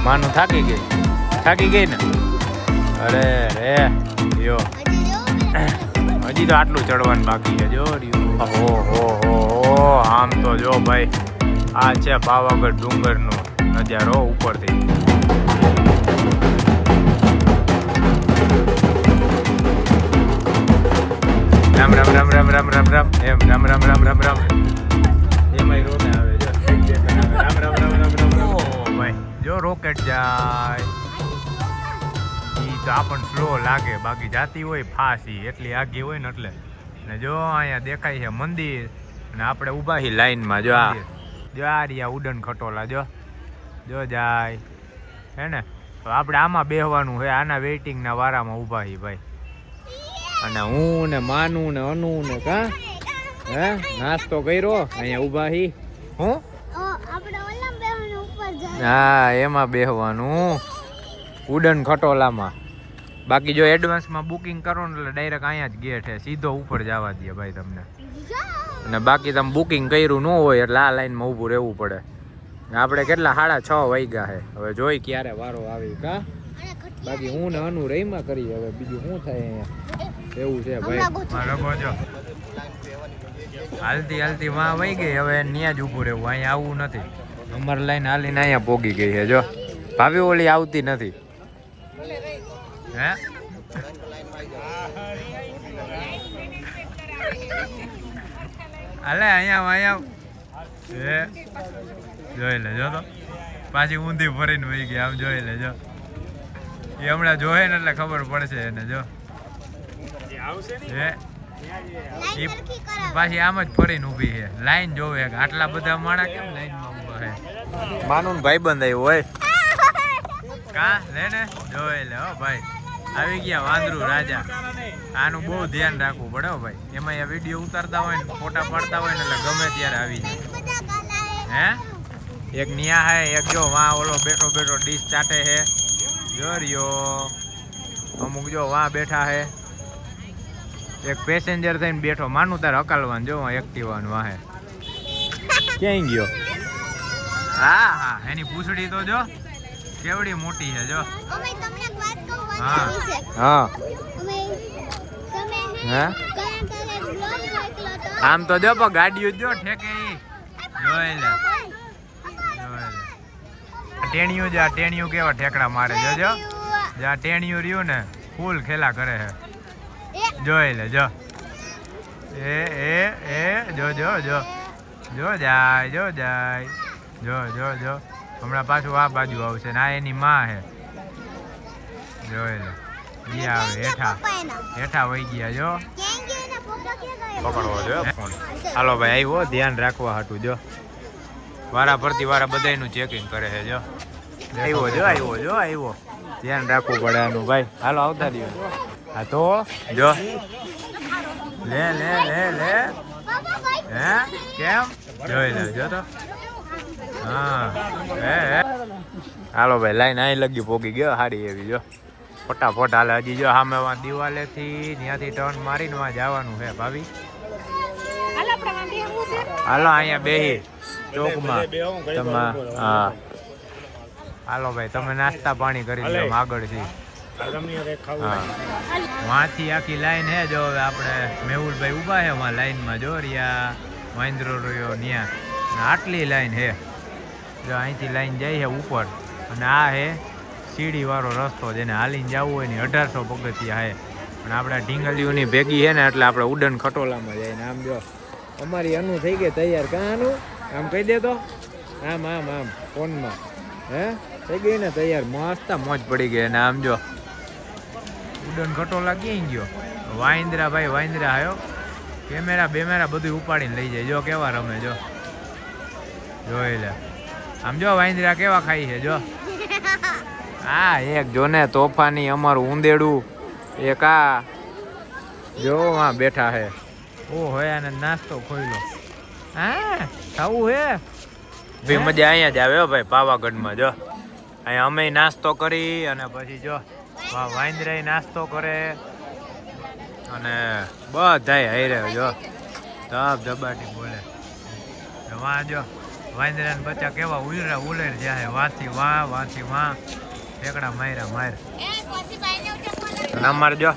માનું થાકી ગઈ ને અરે રે યો હજી તો આટલું ચડવાનું બાકી છે જો હો આમ તો જો ભાઈ આ છે પાવાગઢ ડુંગરનો નજારો ઉપરથી રામ રામ રામ રામ રામ રામ રામ એમ રામ રામ રામ રામ રામ એમાંય રોને આવે જો રામ રામ રામ રામ રામ ઓ ભાઈ જો રોકેટ જાય ઈ તો આપણને સ્લો લાગે બાકી જાતી હોય ફાસી એટલી આગી હોય ને એટલે ને જો અહીંયા દેખાય છે મંદિર અને આપણે ઊભા છીએ લાઈનમાં જો આ રહ્યા ઉડન ખટોલા જો જાય હે ને તો આપણે આમાં બેહવાનું છે આના વેઇટિંગના વારામાં ઊભા છીએ ભાઈ અને હું ને માનું ને અનુ ને કા હે નાસ્તો કર્યો અહીંયા ઊભા હી હું હા એમાં બેહવાનું ઉડન ખટોલામાં બાકી જો એડવાન્સમાં બુકિંગ કરો ને એટલે ડાયરેક્ટ અહીંયા જ ગેટ છે સીધો ઉપર જવા દે ભાઈ તમને અને બાકી તમે બુકિંગ કર્યું ન હોય એટલે આ લાઈનમાં ઊભું રહેવું પડે આપણે કેટલા 6:30 વાગ્યા છે હવે જોઈ ક્યારે વારો આવી કા બાકી હું ને અનુ રહીમાં કરી હવે બીજું શું થાય અહીંયા એવું છે ભાઈ મારો જો હાલતી માં વહી ગઈ હવે ત્યાં જ ઊભું રહેવું અહીંયા આવવું નથી અમારી લાઈન હાલીને અહીંયા પોગી ગઈ છે જો ભાભી ઓલી આવતી નથી હે અલે અહીંયા એ જોઈ લેજો તો પાછી ઊંધી ફરીને વહી ગઈ આમ જોઈ લેજો એ હમણાં જોહે ને એટલે ખબર પડશે એને જો પાછી આમ જ ફરીને ઊભી છે લાઈન જોવે આટલા બધા માણા કેમ લાઈનમાં ઊભા છે માનું ભાઈબંધ આવ્યો હોય કા લે ને જોઈ લે હો ભાઈ આવી ગયા વાંદરું રાજા આનું બહુ ધ્યાન રાખવું પડે હો ભાઈ એમાં આ વિડીયો ઉતારતા હોય ને ફોટા પાડતા હોય ને એટલે ગમે ત્યારે આવી જાય હે એક નિયા હે એક જો વાં ઓલો બેઠો ડીશ ચાટે હે જો રહ્યો અમુક જો વાં બેઠા હે એક પેસેન્જર થઈને બેઠો માનું તારે હકાલવાનું જો એક્ટિવાનું વાહે ક્યાંય ગયો હા એની પૂંછડી તો જો કેવડી મોટી છે જો હા આમ તો જો પણ ગાડીઓ જો ઠેકે જોઈ લે ટેણીયું કેવા ઠેકડા મારે જોજો જ્યાં ટેણીયું રહ્યું ને ફૂલ ખેલા કરે છે જોઈ લે જો એ જો જાય જો હમણાં પાછું આ બાજુ આવશે ને આ એની માં હે જોઈ લે ઈ આવે હેઠા વહી ગયા જો પકડવો જો ફોન હાલો ભાઈ આવ્યો ધ્યાન રાખવા હાટું જો વારા ફરતી વારા બધાયનું ચેકિંગ કરે છે જો આવ્યો ધ્યાન રાખવું પડે આનું ભાઈ હાલો આવતા દો હા તો જો લે હે કેમ જોઈ લે જો તો હા હાલો ભાઈ લાઈન અહીં લગી પોગી ગયો હારી એવી જો ફટાફટ હાલે હજી જો સામે દિવાલેથી ત્યાંથી ટર્ન મારીને વાં જવાનું છે ભાભી હાલો અહીંયા બેહી ચોકમાં તમે હા હાલો ભાઈ તમે નાસ્તા પાણી કરી લો આગળથી હા વાંથી આખી લાઈન હે જો હવે આપણે મેહુલભાઈ ઊભા છે વાં લાઈનમાં જો રહ્યા મહેન્દ્રો રહ્યો ત્યાં આટલી લાઈન હે જો અહીંથી લાઈન જાય છે ઉપર અને આ હે સીડી વાળો રસ્તો જેને હાલીને જવું હોય ને 1800 પગથિયા હે પણ આપણા ઢીંગલીઓની ભેગી છે ને એટલે આપણે ઉડન ખટોલામાં જાય ને આમ જો અમારી અનુ થઈ ગઈ તૈયાર કાનું આમ કહી દે તો આમ ફોનમાં હે થઈ ગઈ ને તૈયાર મસ્ત મોજ પડી ગઈ ને આમ જો ઉડન ખટોલા ક્યાંય ગયો વાંદરા ભાઈ આવ્યો કેમેરા બધું ઉપાડીને લઈ જાય જો કેવા રમે જો જોઈ લે આમ જો વાંદરા કેવા ખાઈ છે જો હા એક જોને તોફાની અમારું ઊંદેડું એક આ જો વાં બેઠા હે ઓ હોય આને નાસ્તો ખોઈલો હા ખાવું હે ભાઈ મજા અહીંયા જ આવે ભાઈ પાવાગઢમાં જો અહીંયા અમે નાસ્તો કરી અને પછી જો વાંદરાય નાસ્તો કરે અને બધાય હારે જો ધબ ધબાટી બોલે વાં જો વાંદરાના બચ્ચા કેવા ઉલેર જાય વાથી વાં ઠેકડા માર્યા માર. અને અમારે જો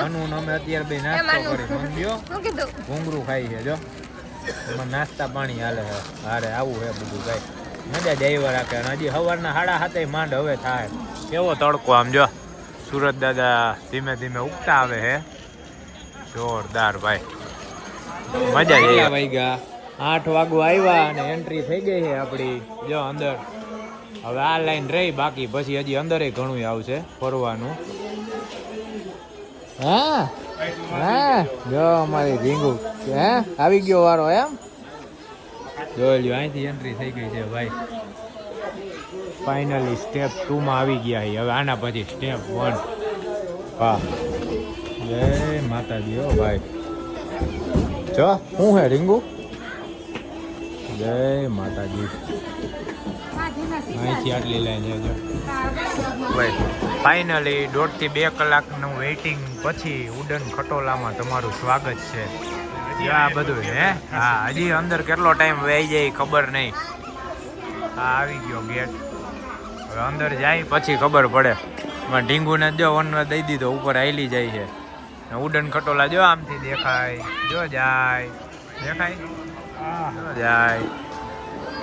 મનુ અમે અત્યારે બે નાસ્તો કરી મંગ્યો ઘૂંઘરું ખાઈ છે જો એમાં નાસ્તા પાણી હાલે છે. હારે આવું છે બધું ભાઈ મજા જ આવ્યા રાખે. અને હજી સવારના 7:30 માંડ હવે થાય. કેવો તડકો આમ જો સુરત દાદા ધીમે ધીમે ઉગતા આવે છે. જોરદાર ભાઈ મજા જ વાગ્યા 8 વાગવા આવ્યા અને એન્ટ્રી થઈ ગઈ છે આપણી જો અંદર. હવે આ લાઈન રહી બાકી પછી હજી અંદર ઘણું આવશે ફરવાનું. હા જો અમારી રીંગુ આવી ગયો વારો એમ જોઈ લ્યો. અહીંથી એન્ટ્રી થઈ ગઈ છે ભાઈ. ફાઇનલી સ્ટેપ 2 માં આવી ગયા છે. હવે આના પછી સ્ટેપ 1. વાહ જય માતાજી હો ભાઈ. જો શું હે રીંગુ? જય માતાજી. અહીંથી આટલી લાઈન છે જો ભાઈ. ફાઇનલી 1.5 થી 2 કલાકનું વેઇટિંગ પછી ઉડન ખટોલામાં તમારું સ્વાગત છે. આ બધું હે હા હજી અંદર કેટલો ટાઈમ વહી જાય ખબર નહીં. હા આવી ગયો ગેટ. હવે અંદર જાય પછી ખબર પડે. ઢીંગુને જો વનવા દઈ દીધો ઉપર હાલી જાય છે. ઉડન ખટોલા જો આમથી દેખાય જો જાય દેખાય જાય.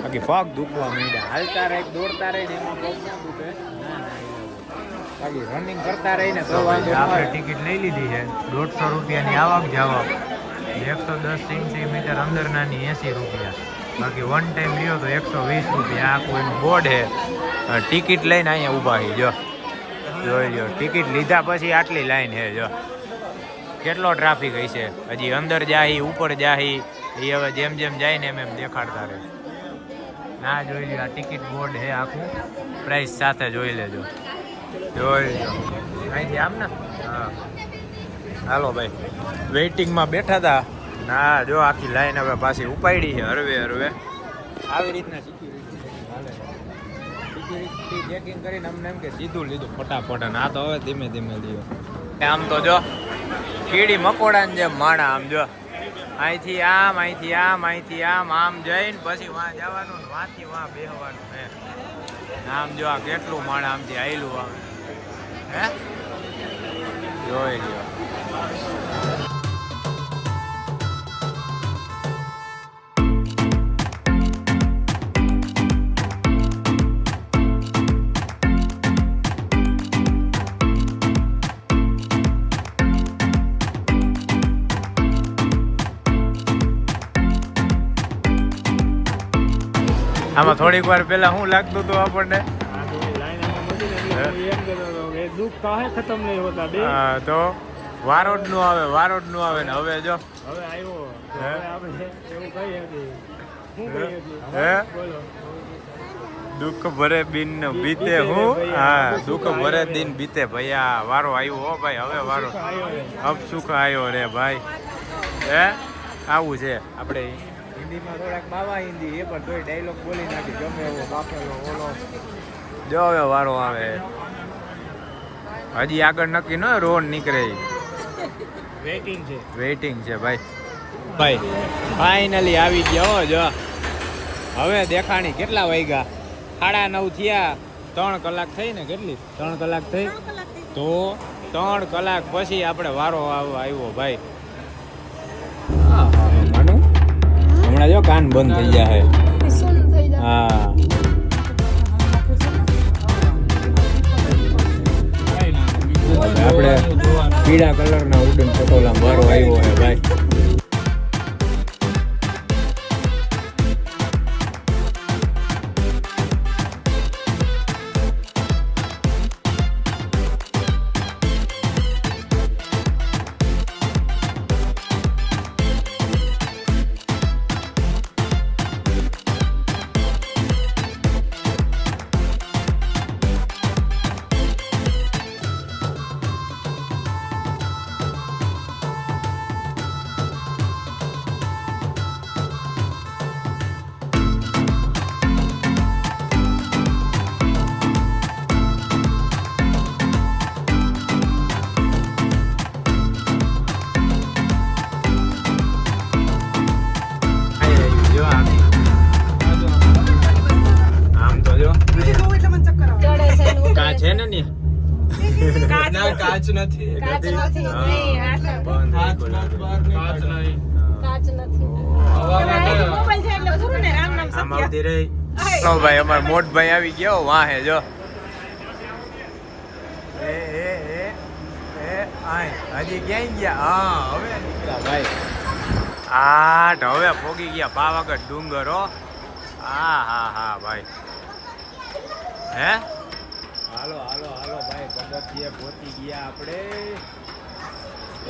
બાકી પગ દુખવા માંડ્યા. હાલતા રહે દોડતા રહે ને એમાં પગ ના દુખે. બાકી રનિંગ કરતા રહીને તો આપણે ટિકિટ લઈ લીધી છે 150 રૂપિયાની આવક જાવક. 110 સેન્ટીમીટર અંદર નાની 80 રૂપિયા. બાકી વન ટાઈમ લ્યો તો 120 રૂપિયા. આ કોઈનું બોર્ડ છે. ટિકિટ લઈને અહીંયા ઊભા છે જો જોઈ લો. ટિકિટ લીધા પછી આટલી લાઈન છે જો. કેટલો ટ્રાફિક હશે. હજી અંદર જાય ઉપર જાય એ હવે જેમ જેમ જાય ને એમ દેખાડતા રહે. ના જોઈ લો આ ટિકિટ બોર્ડ છે આખું પ્રાઇસ સાથે જોઈ લેજો. જોઈ લો અહીંથી આમ ને હા હાલો ભાઈ. વેઇટિંગમાં બેઠા હતા ના જો આખી લાઈન હવે પાછી ઉપાડી છે હરવે આવી રીતના સિક્યુરિટી ચેકિંગ કરીને અમને એમ કે સીધું લીધું ફટાફટ. અને આ તો હવે ધીમે ધીમે લીધો. આમ તો જો કીડી મકોડાને જેમ માણા આમ જો અહીંથી આમ આમ જઈને પછી વાં જવાનું ને વાંથી વાં બેહવાનું હે. આમ જો આ કેટલું માણા આમથી આયલું આવે હે જોઈ લ્યો. આમાં થોડીક વાર પેલા શું લાગતું હતું આપણને તો વારો જ નું આવે ને હવે જો દુઃખ ભરે બિન બીતે હું હા દુઃખ ભરે દિન બીતે ભૈયા. વારો આવ્યો હો ભાઈ. હવે વારો અબ સુખ આવ્યો રે ભાઈ. હે આવું છે આપણે હિન્દીમાં થોડાક બાવા હિન્દી એ પણ તોય ડાયલોગ બોલી નાખી ગમે એવો બાફેલો ઓલો. જો હવે વારો આવે. હજી આગળ નક્કી ન રોડ નીકળે. વેઇટિંગ છે ભાઈ. ફાઇનલી આવી ગયા હો જો. હવે દેખાણી કેટલા વાગ્યા 9:30 થયા. 3 કલાક થઈ ને કેટલી 3 કલાક થઈ તો 3 કલાક પછી આપણે વારો આવ્યો ભાઈ. માનું હમણાં જો કાન બંધ થઈ જાય હા. આપણે પીળા કલરના ઉડન ખટોલા વારો આવ્યો હે ભાઈ. કાચ નથી ભાઈ અમાર મોટ ભાઈ આવી ગયો વાહે જો હજી ક્યાંય ગયા હા હવે નીકળ્યા ભાઈ હવે પોગી ગયા પાવાગઢ ડુંગર હો હા ભાઈ હે હાલો ભાઈ પગથિયે પહોંચી ગયા આપણે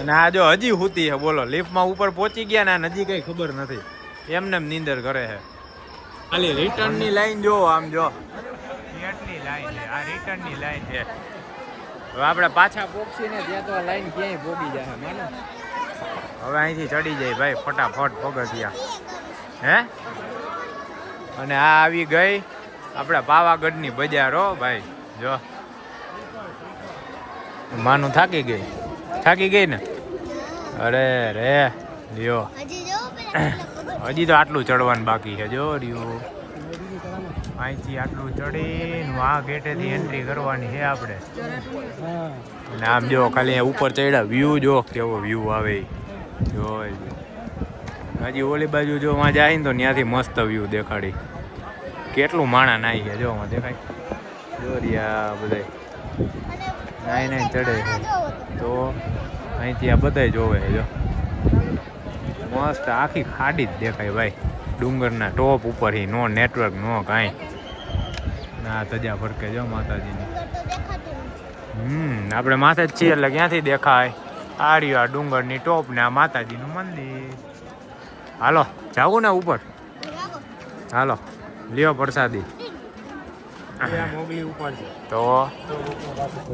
અને આ જો હજી હુતી છે બોલો લિફ્ટમાં ઉપર પહોંચી ગયા ને હજી કઈ ખબર નથી એમને નીંદર કરે છે ખાલી રિટર્ન ની લાઈન જો આમ જો કેટલી લાઈન છે આ રિટર્ન ની લાઈન છે હવે આપણે પાછા પોગશી ને ત્યાં તો આ લાઈન ક્યાંય પોગી જાય માનો હવે અહીંથી ચડી જાય ભાઈ ફટાફટ પગથિયા હે અને આ આવી ગઈ આપણે પાવાગઢની બજાર હો ભાઈ જો માનું થાકી ગઈ ને અરે રે લ્યો હજી તો આટલું ચડવાનું બાકી છે જો રહ્યું અહીંથી આટલું ચડીને આ ગેટેથી એન્ટ્રી કરવાની છે આપણે અને આમ જો ખાલી ઉપર ચડ્યા વ્યૂ જો કેવો વ્યૂ આવે જો હજી ઓલી બાજુ જો વાં જાય ને તો ત્યાંથી મસ્ત વ્યૂ દેખાડી કેટલું માણા નાઈ ગયા જો દેખાય જો રહ્યા બધા નાઈ ચડે તો અહીંથી આ બધા જોવે જો મસ્ત આખી ખાડી જ દેખાય ભાઈ ડુંગરના ટોપ ઉપરથી નો નેટવર્ક નો કાંઈ ના તજા ફરકે જો માતાજીની આપણે માથે જ છીએ એટલે ક્યાંથી દેખાય આ રહ્યું આ ડુંગરની ટોપ ને આ માતાજીનું મંદિર હાલો જાવું ને ઉપર હાલો લ્યો પ્રસાદી તો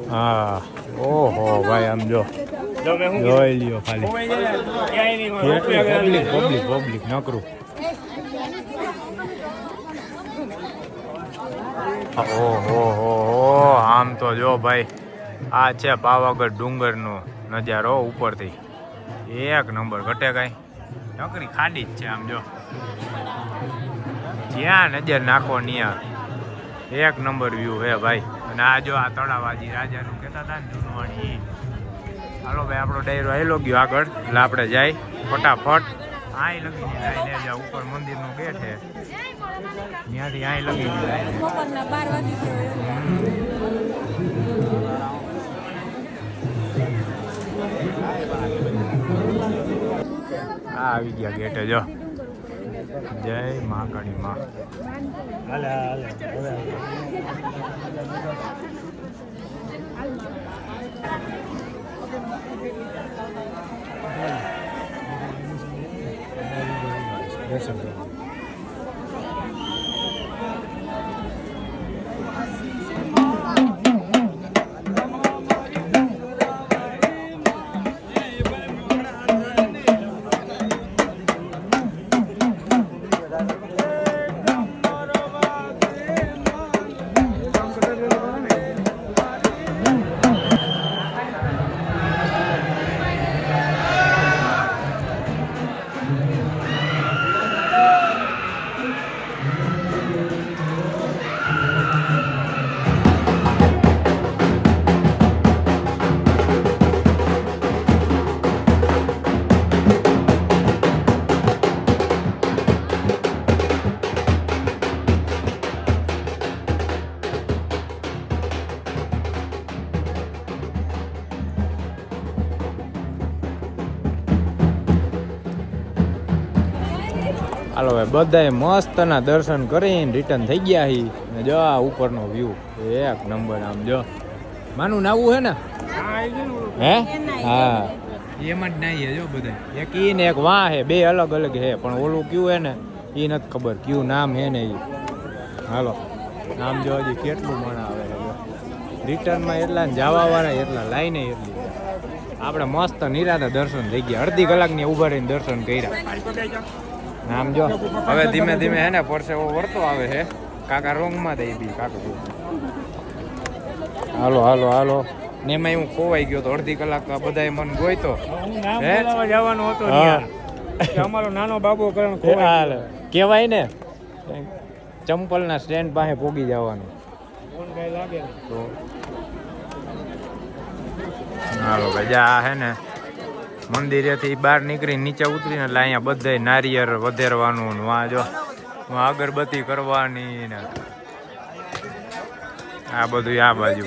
હા ઓહો ભાઈ આમ જો જોઈ લ્યો ખાલી પબ્લિક નકરું ઓહો આમ તો જો ભાઈ આ છે પાવાગઢ ડુંગરનો નજારો ઉપરથી એક નંબર ઘટે કાંઈ નકરી ખાડી જ છે આમ જો જ્યાં નજર નાખો ત્યાં એક નંબર વ્યૂ હે ભાઈ અને આ જો આ તળાવાજી રાજાનું કહેતા હતા ને જૂનવાણી હાલો ભાઈ આપણો ડાયરો આવેલો ગયો આગળ એટલે આપણે જાય ફટાફટ આઈ લગીને લાઈને જા ઉપર મંદિરનું ગેટ છે ત્યાંથી આઈ લગીને લાઈને આવી ગયા ગેટે જો જય મહાકાળી માં હાલો ભાઈ બધાએ મસ્તના દર્શન કરીને રિટર્ન થઈ ગયા હી ને જો આ ઉપરનો વ્યૂ એક નંબર આમ જો માનું નાવું હે ને હે હા એમાં જ નાઈએ જો બધા એક ઈ ને એક વાં હે બે અલગ અલગ હે પણ ઓલું કયું હે ને એ નથી ખબર કયું નામ હે ને એ હાલો નામ જો હજી કેટલું મણા આવે છે રિટર્નમાં એટલા ને જવાવાળા એટલા લાઈને એટલી આપણે મસ્ત નિરાતે દર્શન થઈ ગયા અડધી કલાકની ઉભા રહીને દર્શન કર્યા આમ જો હવે ધીમે ધીમે હે ને પરસેવો વર્તો આવે છે કાકા રોંગમાં દઈ બી કાકા હાલો ને એમાં હું ખોવાઈ ગયો તો અડધી કલાક તો બધા મને ગોઈતો જવાનો હતો અમારો નાનો બાબો કરણ કેવાય ને ચંપલના સ્ટેન્ડ પાસે પોગી જવાનું તો હાલો ભાઈ જા હે ને મંદિરેથી બહાર નીકળી નીચે ઉતરીને એટલે અહીંયા બધે નારિયેળ વધેરવાનું ને વાં જો અગરબત્તી કરવાની ને આ બધું આ બાજુ.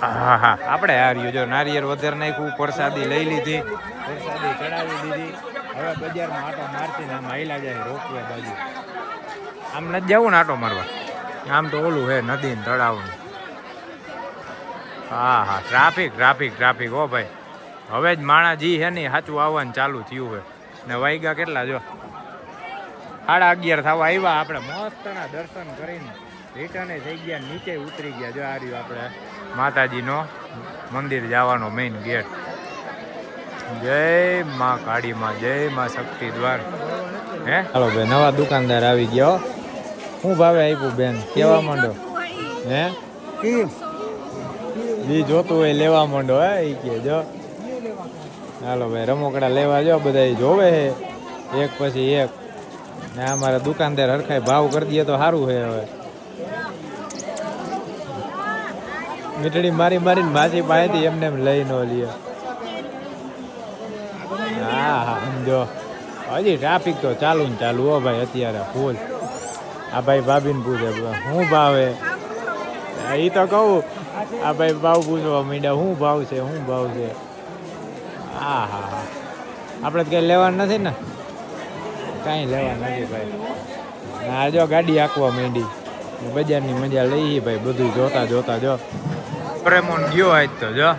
હા હા આપણે હાર્યું જો નારિયેળ વધેર નાખ્યું, પ્રસાદી લઈ લીધી, પ્રસાદી ચડાવી દીધી. હવે બજારમાં આટો મારતી ને આમ હાઈલા જાય રોકવે બાજુ. આમ નથી જવું ને આટો મારવા, આમ તો ઓલું હે નદી ને તળાવનું. હા હા ટ્રાફિક ટ્રાફિક ટ્રાફિક હો ભાઈ. હવે જ માણા જી હે ને સાચું આવવાનું ચાલુ થયું છે ને વાગ્યા કેટલા જો 11:30 થવા આવ્યા. આપણે મસ્તના દર્શન કરીને રિટર્ન થઈ ગયા, નીચે ઉતરી ગયા. જો આ રહ્યું આપણે માતાજીનો મંદિર જવાનો મેઇન ગેટ. જય માં કાળીમાં, જય માં શક્તિ દ્વાર. હે હાલો ભાઈ નવા દુકાનદાર આવી ગયો. શું ભાવે આપ્યું બેન કેવા માંડો? હે જી જોતું હોય લેવા માંડો. હે એ કે જો હાલો ભાઈ રમકડા લેવા જો બધા જોવે હે એક પછી એક ને અમારા દુકાનદાર હરખાઈ ભાવ કરી દઈએ તો સારું છે. હવે મીઠડી મારી મારીને માછી પાસેથી એમને એમ લઈ ન લે. હા હા સમજો હજી ટ્રાફિક તો ચાલુ ને ચાલુ હો ભાઈ અત્યારે ફૂલ. આ ભાઈ ભાભીને પૂછે શું ભાવે, એ તો કહું આ ભાઈ ભાવ પૂછવા માંડ્યા શું ભાવ છે શું ભાવ છે. હા હા હા આપણે તો કંઈ લેવાનું નથી ને, કાંઈ લેવા નથી ભાઈ. આ જો ગાડી આંકવા માંડી, બજારની મજા લઈએ ભાઈ બધું જોતા જોતા. જો ડોરેમોન ગયો આજ તો જો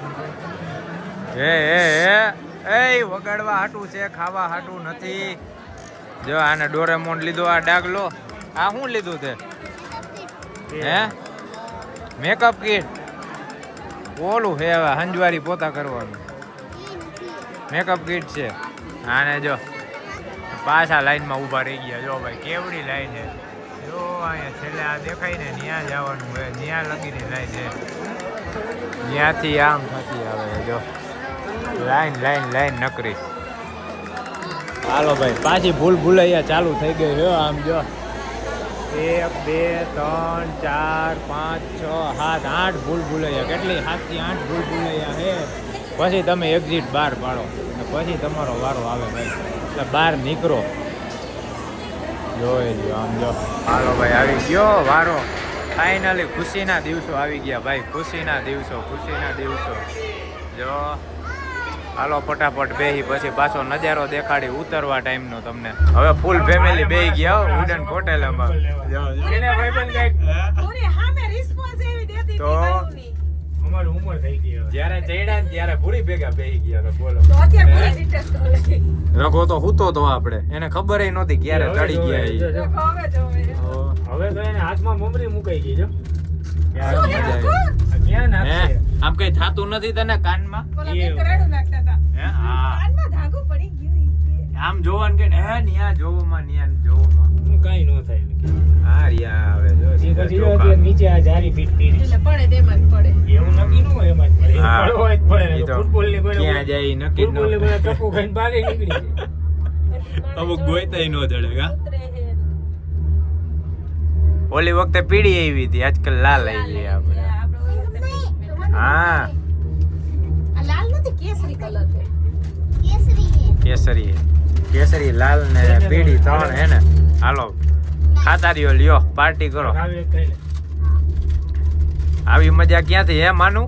એ વગાડવા હાટું છે, ખાવા હાટું નથી. જો આને ડોરેમોન લીધો, આ ડાગલો. આ શું લીધું તે? હે મેકઅપ કીટ ઓલું હે હવે હંજવારી પોતા કરવાનું મેકઅપ કીટ છે. આને જો પાછા લાઈનમાં ઊભા રહી ગયા. જો ભાઈ કેવડી લાઈન છે. જો અહીંયા છેલ્લે આ દેખાય ને ત્યાં જવાનું હોય, ત્યાં લગીની લાઈન છે. ત્યાંથી આમ થતી આવે જો લાઈન લાઈન લાઈન નકરી. હાલો ભાઈ પાછી ભૂલ ભૂલૈયા ચાલુ થઈ ગઈ છે. આમ જો 1 2 3 4 5 6 7 8 ભૂલ ભૂલૈયા. કેટલી 7 થી 8 ભૂલ ભૂલૈયા છે. પછી તમે એક્ઝિટ બહાર પાડો અને પછી તમારો વારો આવે ભાઈ, એટલે બહાર નીકળો. જોઈ લ્યો આમ જો. હાલો ભાઈ આવી ગયો વારો ફાઇનલી. ખુશીના દિવસો આવી ગયા ભાઈ, ખુશીના દિવસો, ખુશીના દિવસો. જો હાલો ફટાફટ બેહી પછી પાછો નજારો દેખાડી ઉતરવા ટાઈમનો તમને. હવે ફૂલ ફેમિલી બેહી ગયા ઉડન હોટેલમાં. તો અમારી ઉંમર થઈ ગઈ, જ્યારે ચડ્યા ને ત્યારે પૂરી ભેગા બેહી ગયા. બોલો રઘો તો હૂતો તો આપણે, એને ખબર નહોતી ક્યારે ચડી ગયા. હવે તો એને હાથમાં મમરી મુકાઈ ગઈ. જો આમ કઈ થાતું નથી તને કાનમાં? આમ જોવાનું કે હે ન્યા જોવામાં ન્યા જોવામાં કઈ નો થાય. હા રિયા આવે જો નીચે આ જારી ફીટ કરી એટલે પડે તેમાં જ પડે. એવું નક્કી ન હોય એમાં જ પડે. પડો હોય જ પડે. ફૂટબોલ ની કોઈ ક્યાં જાય નક્કી ન હોય. ટપુ ખાઈને બહાર નીકળી જાય. અમુક ગોઈતાય નો જડે કા. ઓલી વખતે પીળી આવી હતી, આજકાલ લાલ આવી ગઈ આપણે. હા આ લાલ નથી કેસરી કલર છે. કેસરી કેસરી કેસરી લાલ ને પીળી ત્રણ હે ને. હાલો ખાતા રહ્યો, લ્યો પાર્ટી કરો. આવી મજા ક્યાંથી હે માનું?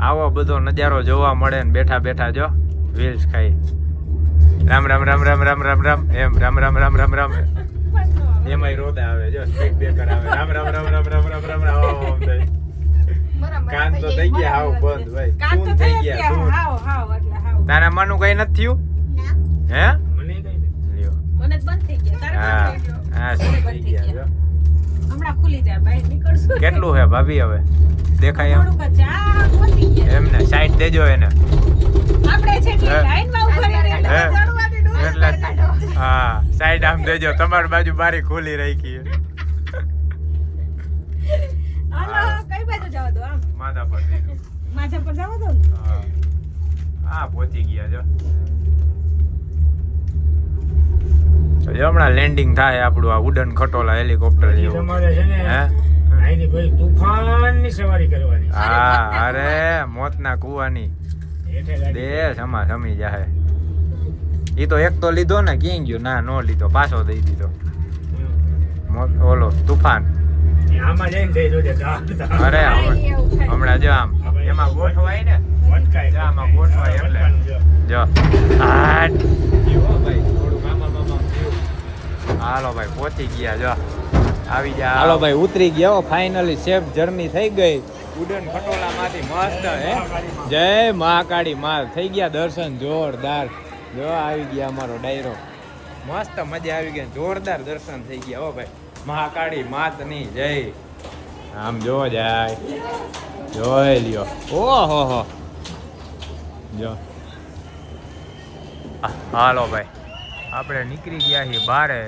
આવો બધો નજારો જોવા મળે ને બેઠા બેઠા જો વ્હીલ્સ ખાઈ. રામ રામ રામ રામ રામ રામ રામ એમ રામ રામ રામ રામ રામ એમાંય રોદા આવે જો સ્પીડ બ્રેકર આવે. રામ રામ રામ રામ રામ રામ રામ રામ કાન તો થઈ ગયા હાવ બંધ ભાઈ. શું થઈ ગયા શું? તારા માનું કઈ નથી થયું? હે મને કઈ નથી લ્યો. મને બંધ થઈ ગયા. તારા હા શું થઈ ગયા જો હમણાં ખુલી જાય ભાઈ નીકળશું. કેટલું હે ભાભી હવે દેખાય એમ? એમને સાઈડ દેજો એને. આપણે છે કે લાઈનમાં ઉભા રહે એટલે હા સાઈડ આમ દેજો. તમારી બાજુ બારી ખુલી રાખી છે. હાલો કઈ બાજુ જવા દો? આમ માથા પર દેજો. માથા પર જવા દો. હા હા પહોંચી ગયા જો. હમણાં લેન્ડિંગ થાય આપણું આ ઉડન ખટોલા હેલિકોપ્ટર જેવું. હે અહીંથી ભાઈ તુફાનની સવારી કરવાની. હા અરે મોતના કુવાની હેઠે ગાડી. દે સમા સમી જાહે. ઈ તો એક તો લીધો ને ક્યાં ગયો? ના નો લીધો, પાછો દઈ દીધો. ઓલો તુફાન. આમાં જઈને જઈ જોજે. અરે હમણાં જો આમ એમાં ગોઠવાય ને, વટકાય. જા આમાં ગોઠવાય એટલે જો આટ જીવો ભાઈ થોડું આમાં જીવો. હાલો ભાઈ પહોંચી ગયા, જો આવી જા. હાલો ભાઈ ઉતરી ગયા ફાઇનલી. સેફ જર્ની થઈ ગઈ ઉડન ખટોલા માંથી. મસ્ત હે. જય મહાકાળી માં. થઈ ગયા દર્શન જોરદાર. જો આવી ગયા અમારો ડાયરો. મસ્ત મજા આવી ગઈ, જોરદાર દર્શન થઈ ગયા હો ભાઈ. મહાકાળી માતની જય. આમ જો જાય, જોઈ લ્યો. ઓહો હો જો. હાલો ભાઈ આપણે નીકળી ગયા છીએ બારે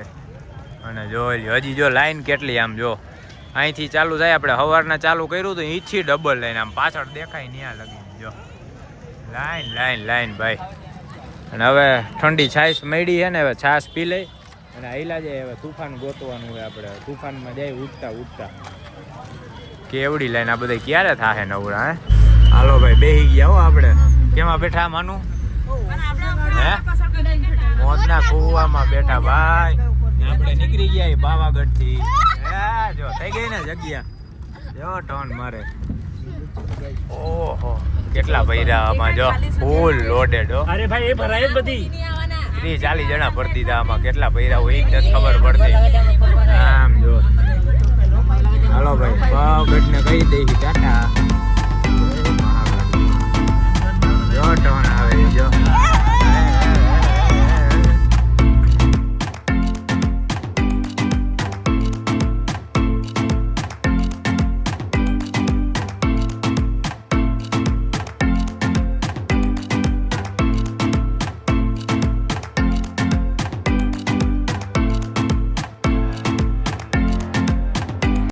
અને જોઈ લ્યો હજી જો લાઈન કેટલી. આમ જો અહીંથી ચાલુ થાય, આપણે સવારના ચાલુ કર્યું તો અહીંથી ડબલ લાઈન. આમ પાછળ દેખાય ત્યાં લગી જો લાઈન લાઈન લાઈન ભાઈ. અને હવે ઠંડી છાશ મળી છે ને, હવે છાશ પી લઈ અને આઈલા જાય. હવે તુફાન ગોતવાનું હોય આપણે. તુફાનમાં જાય ઉઠતા ઉઠતા. કેવડી લાઈન આ બધા ક્યારે થાહે નવરા? હે હાલો ભાઈ બેહી ગયા હો આપણે. કેમાં બેઠા માનું? હે મોતના કુવામાં બેઠા ભાઈ. આપણે નીકળી ગયા પાવાગઢ થી. જો થઈ ગઈ ને જગ્યા. જો ટોન મારે. ઓહો કેટલા ભૈરા આમાં જો ફૂલ લોડેડ હો. અરે ભાઈ એ ભરાય જ બધી. 30-40 જણા ભરતી હતા આમાં. કેટલા ભૈરા હોય એ જ નથી ખબર પડતી. આમ જો હાલો ભાઈ પાવાગઢ ને કહી દઈ ટાટા.